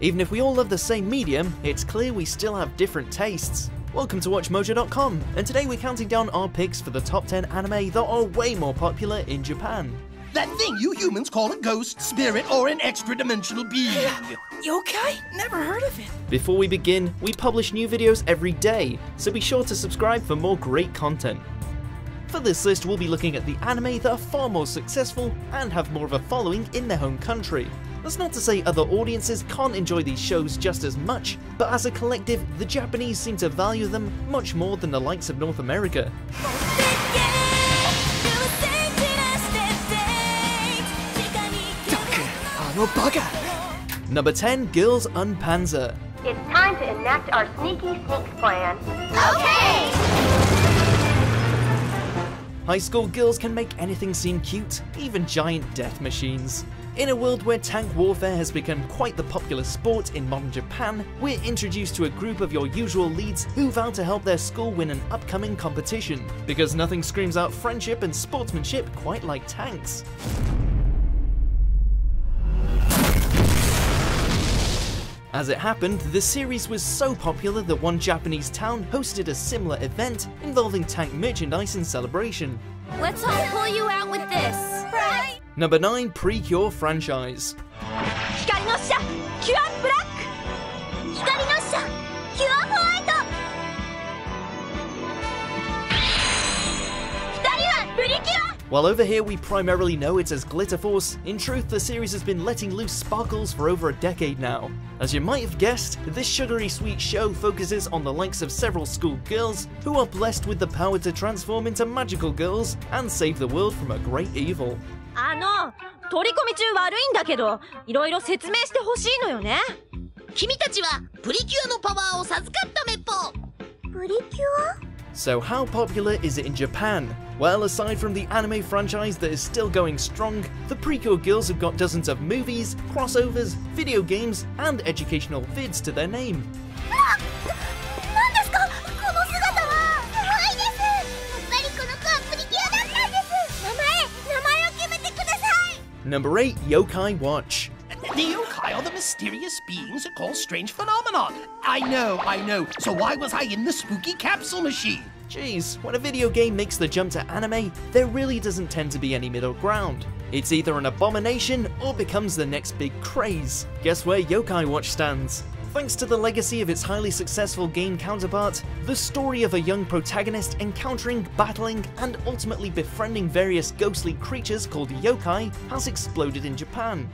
Even if we all love the same medium, it's clear we still have different tastes. Welcome to WatchMojo.com, and today we're counting down our picks for the top 10 anime that are way more popular in Japan. That thing you humans call a ghost, spirit, or an extra-dimensional being. Yokai? Never heard of it. Before we begin, we publish new videos every day, so be sure to subscribe for more great content. For this list, we'll be looking at the anime that are far more successful and have more of a following in their home country. That's not to say other audiences can't enjoy these shows just as much, but as a collective, the Japanese seem to value them much more than the likes of North America. Number 10, Girls Un Panzer. It's time to enact our sneaky sneaks plan. Okay! High school girls can make anything seem cute, even giant death machines. In a world where tank warfare has become quite the popular sport in modern Japan, we're introduced to a group of your usual leads who vow to help their school win an upcoming competition, because nothing screams out friendship and sportsmanship quite like tanks. As it happened, the series was so popular that one Japanese town hosted a similar event involving tank merchandise and celebration. Let's all pull you out with this. Right. Number 9, Precure franchise. While over here we primarily know it as Glitter Force, in truth the series has been letting loose sparkles for over a decade now. As you might have guessed, this sugary sweet show focuses on the likes of several school girls who are blessed with the power to transform into magical girls and save the world from a great evil. 取り込み中悪いんだけど、いろいろ説明してほしいのよね。君たちはプリキュアのパワーを授かっためっぽ。プリキュア? So how popular is it in Japan? Well, aside from the anime franchise that is still going strong, the Precure girls have got dozens of movies, crossovers, video games, and educational vids to their name. Number 8, Yokai Watch. The yokai are the mysterious beings that cause strange phenomena. I know. So why was I in the spooky capsule machine? Jeez, when a video game makes the jump to anime, there really doesn't tend to be any middle ground. It's either an abomination or becomes the next big craze. Guess where Yokai Watch stands? Thanks to the legacy of its highly successful game counterpart, the story of a young protagonist encountering, battling, and ultimately befriending various ghostly creatures called yokai has exploded in Japan.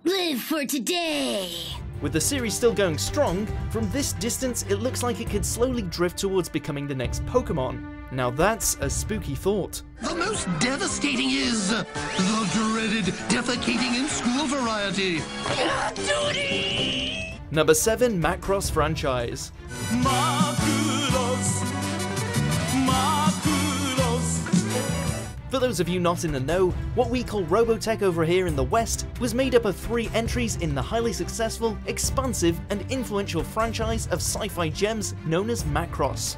Live for today! With the series still going strong, from this distance it looks like it could slowly drift towards becoming the next Pokemon. Now that's a spooky thought. The most devastating is the dreaded defecating in school variety. Duty! Number 7, Macross franchise. For those of you not in the know, what we call Robotech over here in the West was made up of 3 entries in the highly successful, expansive, and influential franchise of sci-fi gems known as Macross.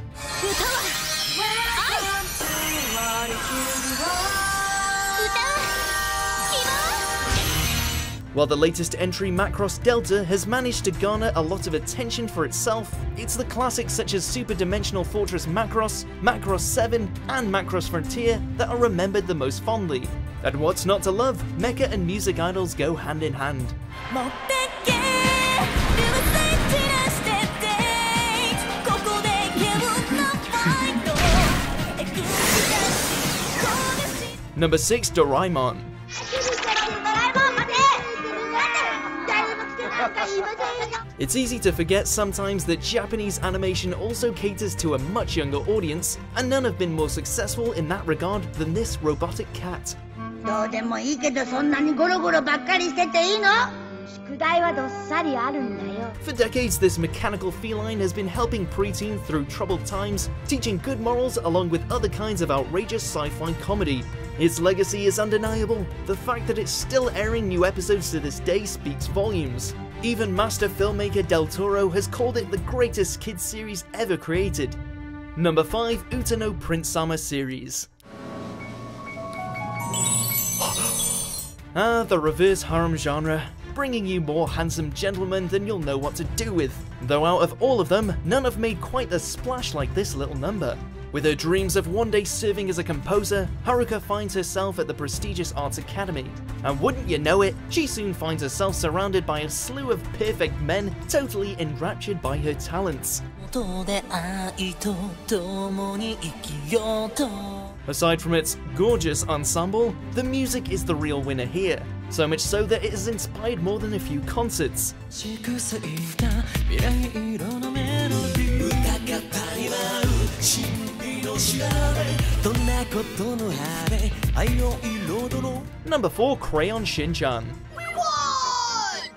While the latest entry, Macross Delta, has managed to garner a lot of attention for itself, it's the classics such as Super Dimensional Fortress Macross, Macross 7, and Macross Frontier that are remembered the most fondly. And what's not to love? Mecha and music idols go hand in hand. Number 6, Doraemon. It's easy to forget sometimes that Japanese animation also caters to a much younger audience, and none have been more successful in that regard than this robotic cat. For decades, this mechanical feline has been helping preteens through troubled times, teaching good morals along with other kinds of outrageous sci-fi comedy. Its legacy is undeniable. The fact that it's still airing new episodes to this day speaks volumes. Even master filmmaker Del Toro has called it the greatest kids series ever created. Number 5, Utano Prince Sama series. Ah, the reverse harem genre, bringing you more handsome gentlemen than you'll know what to do with. Though out of all of them, none have made quite the splash like this little number. With her dreams of one day serving as a composer, Haruka finds herself at the prestigious Arts Academy. And wouldn't you know it, she soon finds herself surrounded by a slew of perfect men, totally enraptured by her talents. Aside from its gorgeous ensemble, the music is the real winner here. So much so that it has inspired more than a few concerts. Number 4, Crayon Shin-chan. We won!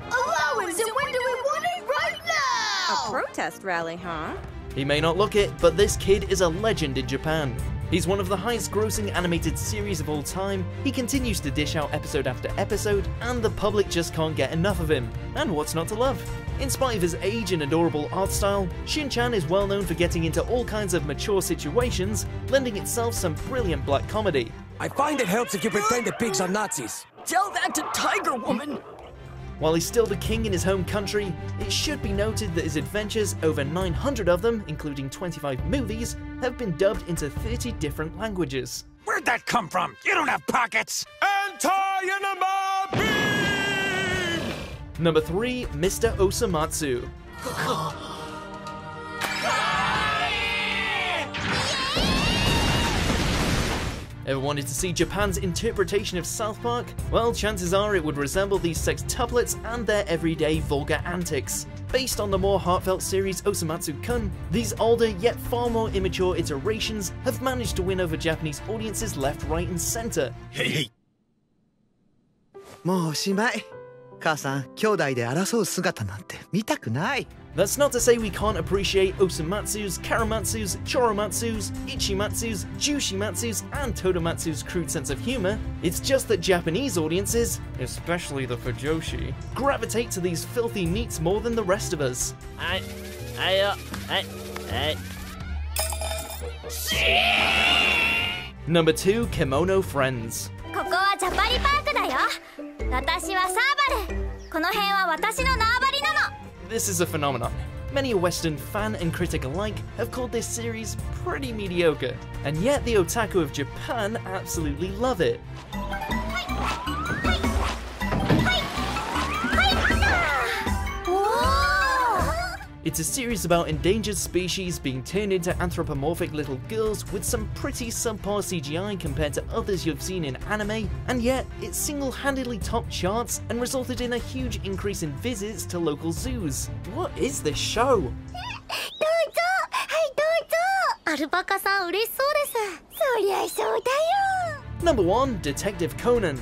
Allowance, and when do we want it? Right now! A protest rally, huh? He may not look it, but this kid is a legend in Japan. He's one of the highest grossing animated series of all time, he continues to dish out episode after episode, and the public just can't get enough of him. And what's not to love? In spite of his age and adorable art style, Shin-chan is well known for getting into all kinds of mature situations, lending itself some brilliant black comedy. I find it helps if you pretend the pigs are Nazis. Tell that to Tiger Woman! While he's still the king in his home country, it should be noted that his adventures, over 900 of them, including 25 movies, have been dubbed into 30 different languages. Where'd that come from? You don't have pockets! Anti-Yanama beam! Number 3, Mr. Osamatsu. Ever wanted to see Japan's interpretation of South Park? Well, chances are it would resemble these sextuplets and their everyday vulgar antics. Based on the more heartfelt series Osamatsu-kun, these older yet far more immature iterations have managed to win over Japanese audiences left, right and center. Hey, hey. もうおしまい。母さん、兄弟で争う姿なんて見たくない。 That's not to say we can't appreciate Osamatsu's, Karamatsu's, Choromatsu's, Ichimatsu's, Jushimatsu's, and Todomatsu's crude sense of humor. It's just that Japanese audiences, especially the fujoshi, gravitate to these filthy neats more than the rest of us. Number 2, Kimono Friends. ここはジャパリパークだよ。私はサーバル。この辺は私の縄張りなの。 This is a phenomenon. Many a Western fan and critic alike have called this series pretty mediocre, and yet the otaku of Japan absolutely love it. It's a series about endangered species being turned into anthropomorphic little girls with some pretty subpar CGI compared to others you've seen in anime, and yet it single-handedly topped charts and resulted in a huge increase in visits to local zoos. What is this show? どうぞ、はいどうぞ。アルパカさん嬉しそうです。そりゃそうだよ。 Number 1, Detective Conan.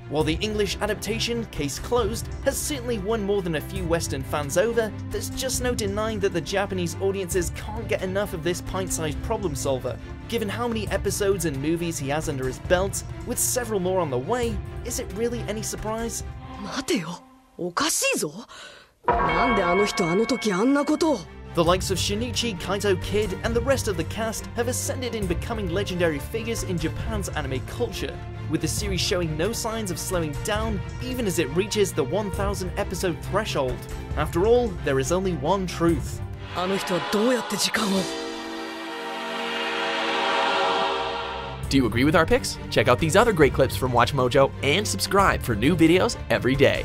While the English adaptation, Case Closed, has certainly won more than a few Western fans over, there's just no denying that the Japanese audiences can't get enough of this pint-sized problem solver. Given how many episodes and movies he has under his belt, with several more on the way, is it really any surprise? 待てよ、おかしいぞ。なんであの人あの時あんなことを。 The likes of Shinichi, Kaito Kid, and the rest of the cast have ascended in becoming legendary figures in Japan's anime culture, with the series showing no signs of slowing down even as it reaches the 1,000 episode threshold. After all, there is only one truth. あの人はどうやって時間を。 Do you agree with our picks? Check out these other great clips from WatchMojo and subscribe for new videos every day.